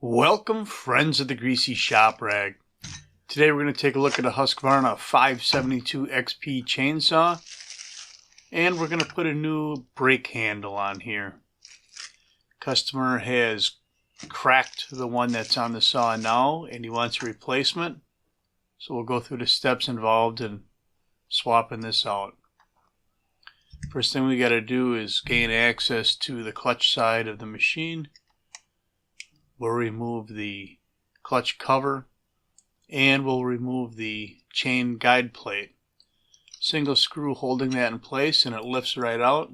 Welcome, friends of the Greasy Shop Rag. Today we're going to take a look at a Husqvarna 572XP chainsaw, and we're going to put a new brake handle on here. Customer has cracked the one that's on the saw now, and he wants a replacement. So we'll go through the steps involved in swapping this out. First thing we got to do is gain access to the clutch side of the machine. We'll remove the clutch cover and we'll remove the chain guide plate. Single screw holding that in place and it lifts right out.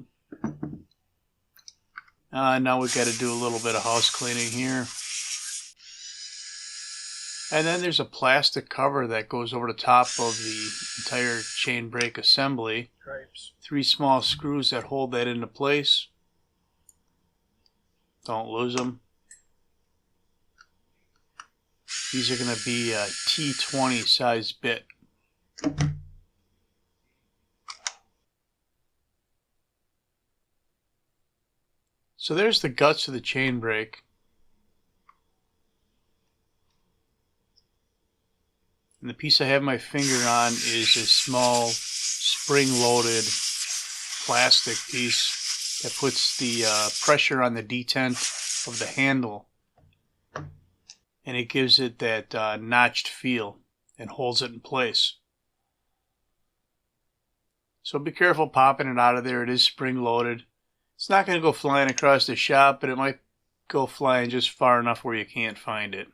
Now we've got to do a little bit of house cleaning here. And then there's a plastic cover that goes over the top of the entire chain brake assembly. Cripes. 3 small screws that hold that into place. Don't lose them. These are going to be a T20 size bit. So there's the guts of the chain brake. And the piece I have my finger on is a small spring-loaded plastic piece that puts the pressure on the detent of the handle. And it gives it that notched feel and holds it in place. So be careful popping it out of there. It is spring-loaded. It's not going to go flying across the shop, but it might go flying just far enough where you can't find it.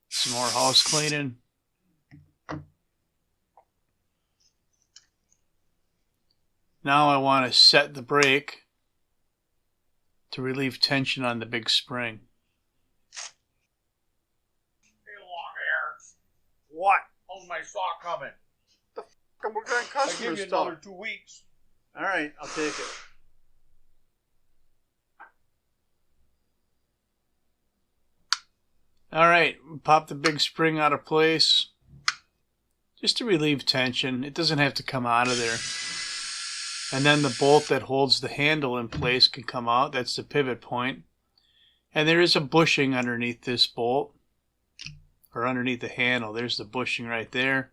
Some more house cleaning. Now I want to set the brake to relieve tension on the big spring. Hey, long hair. What? How's my saw coming? What kind of I'll customer give you stuff? another 2 weeks. Alright, I'll take it. Alright, pop the big spring out of place just to relieve tension. It doesn't have to come out of there. And then the bolt that holds the handle in place can come out. That's the pivot point. And there is a bushing underneath this bolt, or underneath the handle. There's the bushing right there.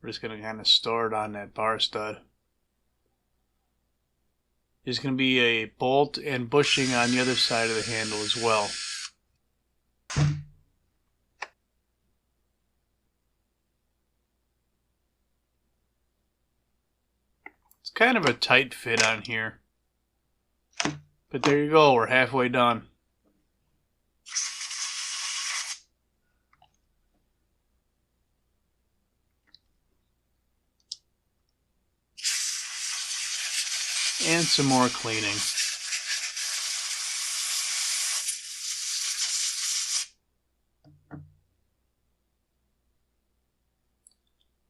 We're just going to kind of store it on that bar stud. There's going to be a bolt and bushing on the other side of the handle as well. It's kind of a tight fit on here. But there you go, we're halfway done. And some more cleaning.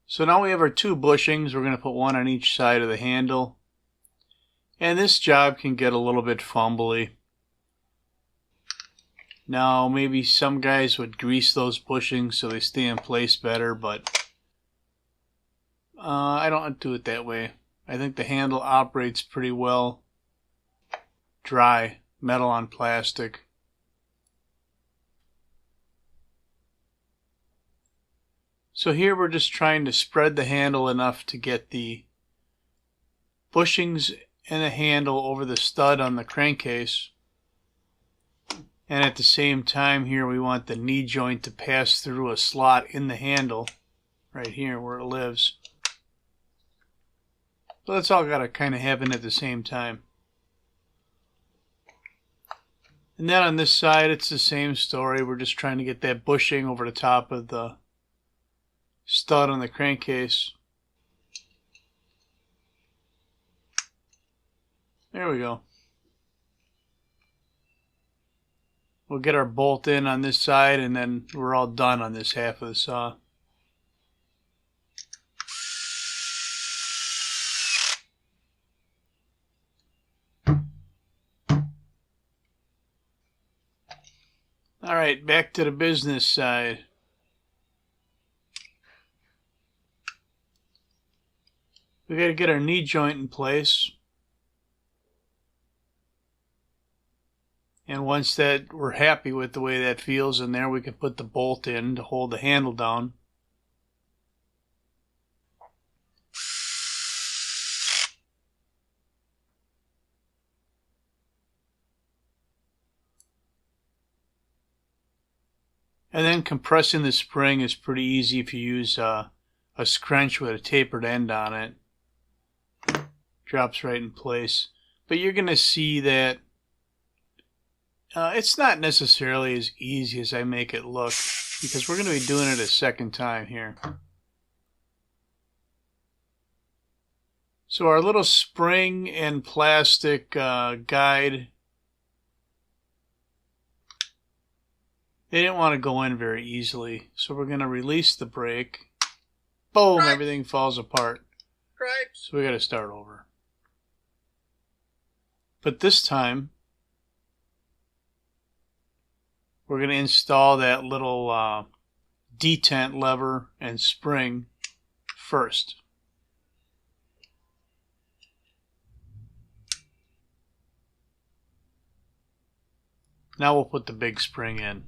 So now we have our 2 bushings. We're going to put one on each side of the handle. And this job can get a little bit fumbly. Now maybe some guys would grease those bushings so they stay in place better, but I don't do it that way. I think the handle operates pretty well. Dry, metal on plastic. So here we're just trying to spread the handle enough to get the bushings and the handle over the stud on the crankcase. And at the same time here we want the knee joint to pass through a slot in the handle right here where it lives. So that's all got to kind of happen at the same time. And then on this side it's the same story. We're just trying to get that bushing over the top of the stud on the crankcase. There we go. We'll get our bolt in on this side and then we're all done on this half of the saw. Alright, back to the business side. We got to get our knee joint in place. And once that we're happy with the way that feels in there, we can put the bolt in to hold the handle down. And then compressing the spring is pretty easy if you use a scrunch with a tapered end on it. Drops right in place. But you're going to see that it's not necessarily as easy as I make it look, because we're going to be doing it a second time here. So our little spring and plastic guide, they didn't want to go in very easily. So we're going to release the brake. Boom, everything falls apart. Cripes. So we got to start over. But this time, we're going to install that little detent lever and spring first. Now we'll put the big spring in.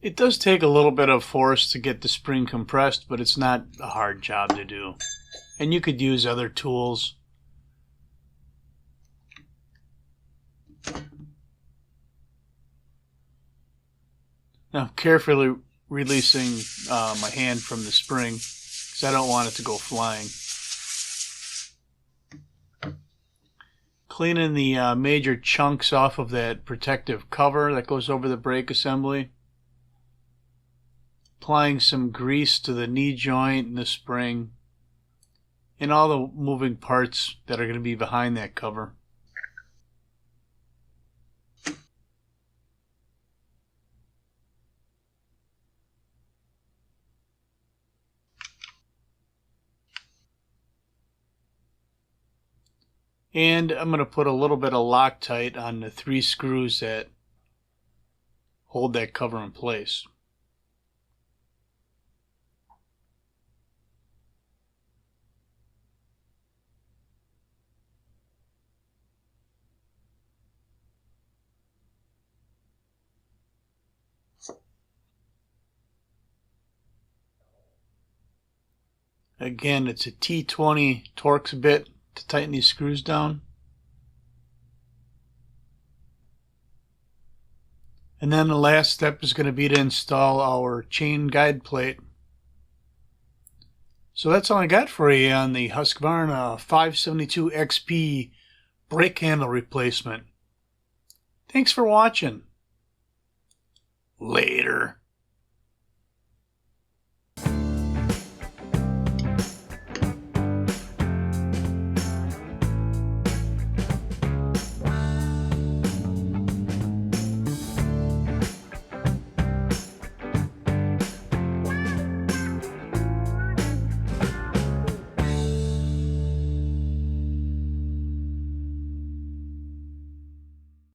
It does take a little bit of force to get the spring compressed, but it's not a hard job to do. And you could use other tools. Now I'm carefully releasing my hand from the spring because I don't want it to go flying. Cleaning the major chunks off of that protective cover that goes over the brake assembly. Applying some grease to the knee joint and the spring and all the moving parts that are going to be behind that cover. And I'm going to put a little bit of Loctite on the 3 screws that hold that cover in place. Again, it's a T20 Torx bit to tighten these screws down. And then the last step is going to be to install our chain guide plate. So that's all I got for you on the Husqvarna 572XP brake handle replacement. Thanks for watching. Later.